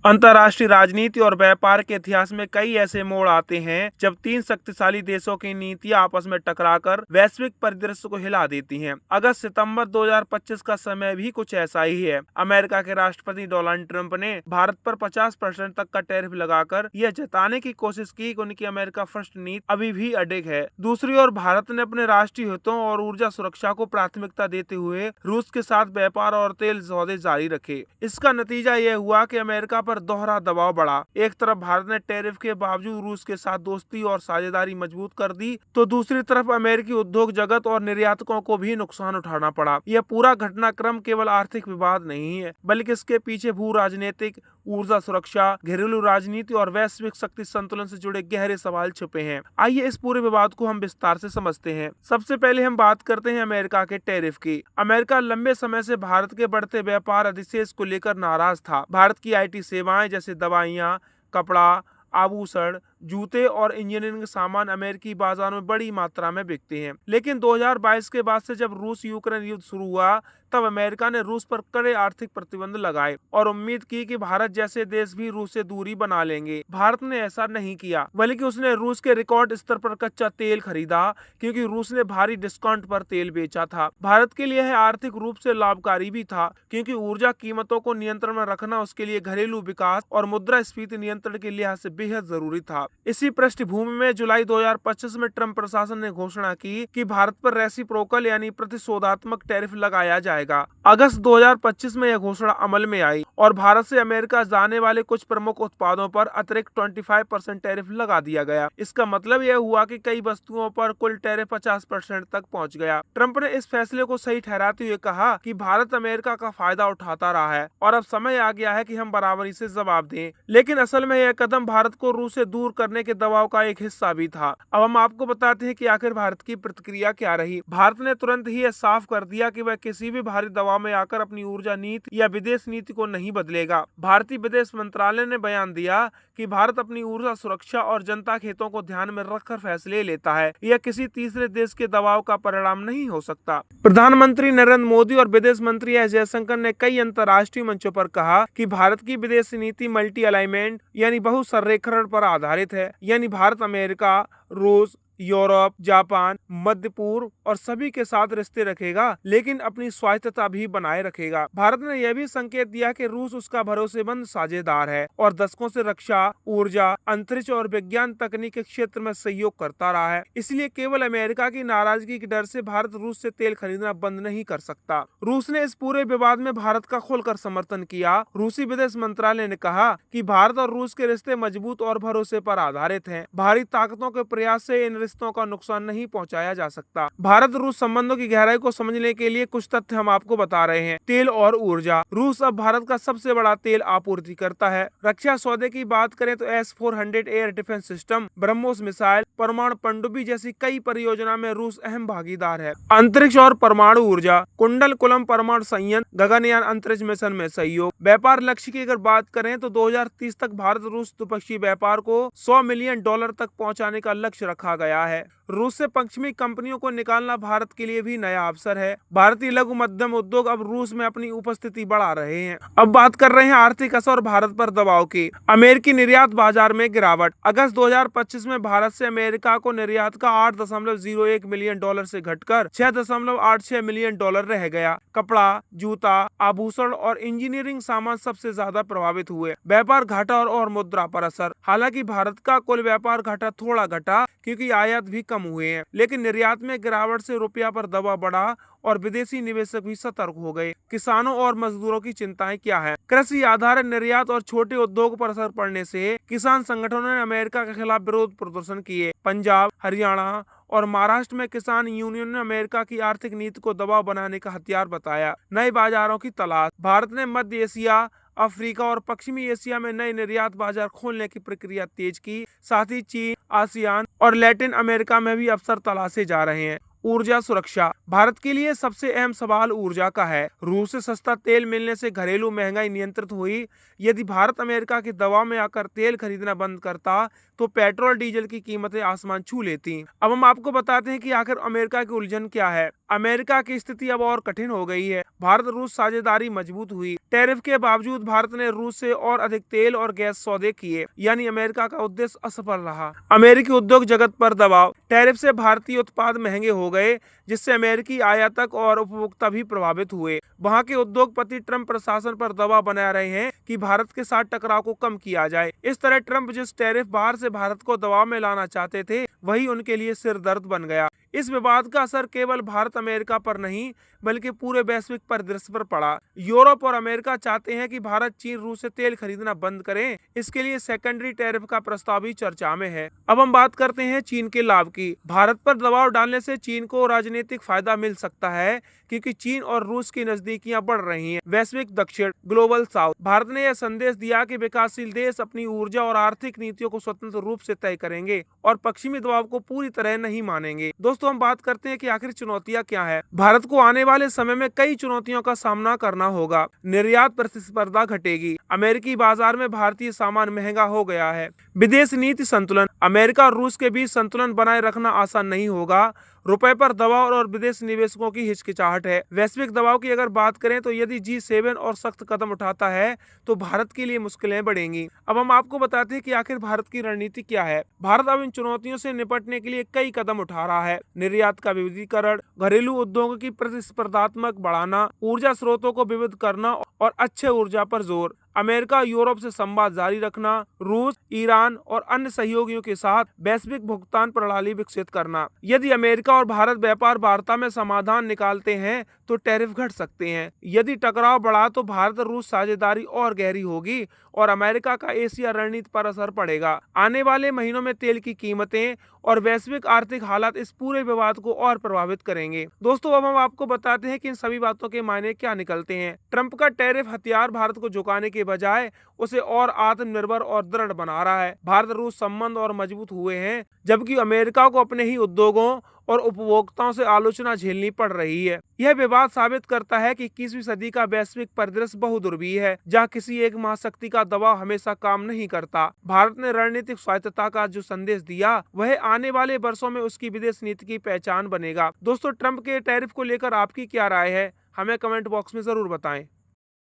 अंतर्राष्ट्रीय राजनीति और व्यापार के इतिहास में कई ऐसे मोड़ आते हैं जब तीन शक्तिशाली देशों की नीतियां आपस में टकराकर वैश्विक परिदृश्य को हिला देती हैं। अगस्त सितंबर 2025 का समय भी कुछ ऐसा ही है। अमेरिका के राष्ट्रपति डोनाल्ड ट्रंप ने भारत पर 50% तक का टैरिफ लगाकर यह जताने की कोशिश की कि उनकी अमेरिका फर्स्ट नीति अभी भी अडिग है। दूसरी ओर भारत ने अपने राष्ट्रीय हितों और ऊर्जा सुरक्षा को प्राथमिकता देते हुए रूस के साथ व्यापार और तेल सौदे जारी रखे। इसका नतीजा यह हुआ कि अमेरिका पर दोहरा दबाव बढ़ा। एक तरफ भारत ने टैरिफ के बावजूद रूस के साथ दोस्ती और साझेदारी मजबूत कर दी, तो दूसरी तरफ अमेरिकी उद्योग जगत और निर्यातकों को भी नुकसान उठाना पड़ा। यह पूरा घटनाक्रम केवल आर्थिक विवाद नहीं है, बल्कि इसके पीछे भू राजनीतिक, ऊर्जा सुरक्षा, घरेलू राजनीति और वैश्विक शक्ति संतुलन से जुड़े गहरे सवाल छुपे हैं। आइए इस पूरे विवाद को हम विस्तार से समझते हैं। सबसे पहले हम बात करते हैं अमेरिका के टैरिफ की। अमेरिका लंबे समय से भारत के बढ़ते व्यापार अधिशेष को लेकर नाराज था। भारत की आईटी सेवाएं जैसे दवाइयां, कपड़ा, आभूषण, जूते और इंजीनियरिंग सामान अमेरिकी बाजार में बड़ी मात्रा में बिकते हैं। लेकिन 2022 के बाद से जब रूस यूक्रेन युद्ध शुरू हुआ, तब अमेरिका ने रूस पर कड़े आर्थिक प्रतिबंध लगाए और उम्मीद की कि भारत जैसे देश भी रूस से दूरी बना लेंगे। भारत ने ऐसा नहीं किया, बल्कि उसने रूस के रिकॉर्ड स्तर पर कच्चा तेल खरीदा, क्योंकि रूस ने भारी डिस्काउंट पर तेल बेचा था। भारत के लिए यह आर्थिक रूप से लाभकारी भी था, क्योंकि ऊर्जा कीमतों को नियंत्रण में रखना उसके लिए घरेलू विकास और मुद्रास्फीति नियंत्रण के लिहाज से बेहद जरूरी था। इसी पृष्ठभूमि में जुलाई 2025 में ट्रंप प्रशासन ने घोषणा की कि भारत पर रेसिप्रोकल यानी प्रतिशोधात्मक टैरिफ लगाया जाएगा। अगस्त 2025 में यह घोषणा अमल में आई और भारत से अमेरिका जाने वाले कुछ प्रमुख उत्पादों पर अतिरिक्त 25% टैरिफ लगा दिया गया। इसका मतलब यह हुआ कि कई वस्तुओं पर कुल टैरिफ 50% तक पहुंच गया। ट्रंप ने इस फैसले को सही ठहराते हुए कहा कि भारत अमेरिका का फायदा उठाता रहा है और अब समय आ गया है कि हम बराबरी से जवाब दें। लेकिन असल में यह कदम भारत को रूस से दूर करने के दबाव का एक हिस्सा भी था। अब हम आपको बताते हैं कि आखिर भारत की प्रतिक्रिया क्या रही। भारत ने तुरंत ही यह साफ कर दिया कि वह किसी भी भारी दबाव में आकर अपनी ऊर्जा नीति या विदेश नीति को नहीं बदलेगा। भारतीय विदेश मंत्रालय ने बयान दिया कि भारत अपनी ऊर्जा सुरक्षा और जनता के हितों को ध्यान में रखकर फैसले लेता है। यह किसी तीसरे देश के दबाव का परिणाम नहीं हो सकता। प्रधानमंत्री नरेंद्र मोदी और विदेश मंत्री एस जयशंकर ने कई अंतर्राष्ट्रीय मंचों पर कहा कि भारत की विदेश नीति मल्टी अलाइनमेंट यानी बहु संरेखण पर आधारित है। यानी भारत अमेरिका, रूस, यूरोप, जापान, मध्य पूर्व और सभी के साथ रिश्ते रखेगा, लेकिन अपनी स्वायत्तता भी बनाए रखेगा। भारत ने यह भी संकेत दिया कि रूस उसका भरोसेमंद साझेदार है और दशकों से रक्षा, ऊर्जा, अंतरिक्ष और विज्ञान तकनीक के क्षेत्र में सहयोग करता रहा है। इसलिए केवल अमेरिका की नाराजगी के डर से भारत रूस से तेल खरीदना बंद नहीं कर सकता। रूस ने इस पूरे विवाद में भारत का खुलकर समर्थन किया। रूसी विदेश मंत्रालय ने कहा कि भारत और रूस के रिश्ते मजबूत और भरोसे पर आधारित हैं। बाहरी ताकतों के प्रयास से इन रिश्तों का नुकसान नहीं पहुंचाया जा सकता। भारत रूस संबंधों की गहराई को समझने के लिए कुछ तथ्य हम आपको बता रहे हैं। तेल और ऊर्जा। रूस अब भारत का सबसे बड़ा तेल आपूर्ति करता है। रक्षा सौदे की बात करें तो S-400 air defence system, BrahMos missile, परमाणु पनडुब्बी जैसी कई परियोजना में रूस अहम भागीदार है। अंतरिक्ष और परमाणु ऊर्जा। कुंडलकुलम परमाणु संयंत्र, गगनयान अंतरिक्ष मिशन में सहयोग। व्यापार लक्ष्य की अगर बात करें तो 2030 तक भारत रूस द्विपक्षीय व्यापार को $100 मिलियन तक पहुंचाने का लक्ष्य रखा गया है। रूस से पश्चिमी कंपनियों को निकालना भारत के लिए भी नया अवसर है। भारतीय लघु मध्यम उद्योग अब रूस में अपनी उपस्थिति बढ़ा रहे हैं। अब बात कर रहे हैं आर्थिक असर और भारत पर दबाव की। अमेरिकी निर्यात बाजार में गिरावट। अगस्त 2025 में भारत से अमेरिका को निर्यात का $8.01 मिलियन से घटकर $6.86 मिलियन रह गया। कपड़ा, जूता, आभूषण और इंजीनियरिंग सामान सबसे ज्यादा प्रभावित हुए। व्यापार घाटा और मुद्रा पर असर। हालांकि भारत का कुल व्यापार घाटा थोड़ा घटा, क्योंकि आयात भी कम हुए हैं, लेकिन निर्यात में गिरावट से रुपया पर दबाव बढ़ा और विदेशी निवेशक भी सतर्क हो गए। किसानों और मजदूरों की चिंताएं क्या है। कृषि आधारित निर्यात और छोटे उद्योग पर असर पड़ने से किसान संगठनों ने अमेरिका के खिलाफ विरोध प्रदर्शन किए। पंजाब, हरियाणा और महाराष्ट्र में किसान यूनियन ने अमेरिका की आर्थिक नीति को दबाव बनाने का हथियार बताया। नए बाजारों की तलाश। भारत ने मध्य एशिया, अफ्रीका और पश्चिमी एशिया में नए निर्यात बाजार खोलने की प्रक्रिया तेज की। साथ ही चीन, आसियान और लैटिन अमेरिका में भी अवसर तलाशे जा रहे हैं। ऊर्जा सुरक्षा। भारत के लिए सबसे अहम सवाल ऊर्जा का है। रूस से सस्ता तेल मिलने से घरेलू महंगाई नियंत्रित हुई। यदि भारत अमेरिका के दबाव में आकर तेल खरीदना बंद करता तो पेट्रोल डीजल की कीमतें आसमान छू लेती। अब हम आपको बताते हैं कि आखिर अमेरिका की उलझन क्या है। अमेरिका की स्थिति अब और कठिन हो गई है। भारत रूस साझेदारी मजबूत हुई। टैरिफ के बावजूद भारत ने रूस से और अधिक तेल और गैस सौदे किए, यानी अमेरिका का उद्देश्य असफल रहा। अमेरिकी उद्योग जगत पर दबाव। टैरिफ से भारतीय उत्पाद महंगे हो गए, जिससे अमेरिकी आयातक और उपभोक्ता भी प्रभावित हुए। वहां के उद्योगपति ट्रंप प्रशासन पर दबाव बना रहे हैं कि भारत के साथ टकराव को कम किया जाए। इस तरह ट्रंप जिस टैरिफ बाहर से भारत को दबाव में लाना चाहते थे, वही उनके लिए सिर दर्द बन गया। इस विवाद का असर केवल भारत अमेरिका पर नहीं, बल्कि पूरे वैश्विक परिदृश्य पर पड़ा। यूरोप और अमेरिका चाहते हैं कि भारत चीन रूस से तेल खरीदना बंद करे। इसके लिए सेकेंडरी टैरिफ का प्रस्ताव भी चर्चा में है। अब हम बात करते हैं चीन के लाभ की। भारत पर दबाव डालने से चीन को राजनीतिक फायदा मिल सकता है, क्योंकि चीन और रूस की नजदीकियां बढ़ रही हैं। वैश्विक दक्षिण, ग्लोबल साउथ। भारत ने यह संदेश दिया कि विकासशील देश अपनी ऊर्जा और आर्थिक नीतियों को स्वतंत्र रूप से तय करेंगे और पश्चिमी दबाव को पूरी तरह नहीं मानेंगे। दोस्तों, हम बात करते हैं कि आखिर चुनौतियां क्या है। भारत को आने वाले समय में कई चुनौतियों का सामना करना होगा। निर्यात प्रतिस्पर्धा घटेगी। अमेरिकी बाजार में भारतीय सामान महंगा हो गया है। विदेश नीति संतुलन। अमेरिका और रूस के बीच संतुलन बनाए रखना आसान नहीं होगा। रुपए पर दबाव और विदेश निवेशकों की हिचकिचाहट है। वैश्विक दबाव की अगर बात करें तो यदि G7 और सख्त कदम उठाता है तो भारत के लिए मुश्किलें बढ़ेंगी। अब हम आपको बताते हैं कि आखिर भारत की रणनीति क्या है। भारत अब इन चुनौतियों से निपटने के लिए कई कदम उठा रहा है। निर्यात का विविधीकरण, घरेलू उद्योगों की प्रतिस्पर्धात्मक बढ़ाना, ऊर्जा स्रोतों को विविध करना और अच्छे ऊर्जा पर जोर। अमेरिका यूरोप से संवाद जारी रखना, रूस, ईरान और अन्य सहयोगियों के साथ वैश्विक भुगतान प्रणाली विकसित करना। यदि अमेरिका और भारत व्यापार वार्ता में समाधान निकालते हैं तो टैरिफ घट सकते हैं। यदि टकराव बढ़ा तो भारत रूस साझेदारी और गहरी होगी और अमेरिका का एशिया रणनीति पर असर पड़ेगा। आने वाले महीनों में तेल की कीमतें और वैश्विक आर्थिक हालात इस पूरे विवाद को और प्रभावित करेंगे। दोस्तों, अब हम आपको बताते हैं कि इन सभी बातों के मायने क्या निकलते हैं। ट्रंप का टैरिफ हथियार भारत को झुकाने के बजाय उसे और आत्मनिर्भर और दृढ़ बना रहा है। भारत रूस संबंध और मजबूत हुए हैं, जबकि अमेरिका को अपने ही उद्योगों और उपभोक्ताओं से आलोचना झेलनी पड़ रही है। यह विवाद साबित करता है कि 21वीं सदी का वैश्विक परिदृश्य बहुधुर्वीय है, जहां किसी एक महाशक्ति का दबाव हमेशा काम नहीं करता। भारत ने रणनीतिक स्वायत्तता का जो संदेश दिया, वह आने वाले वर्षों में उसकी विदेश नीति की पहचान बनेगा। दोस्तों, ट्रंप के टैरिफ को लेकर आपकी क्या राय है, हमें कमेंट बॉक्स में जरूर बताएं।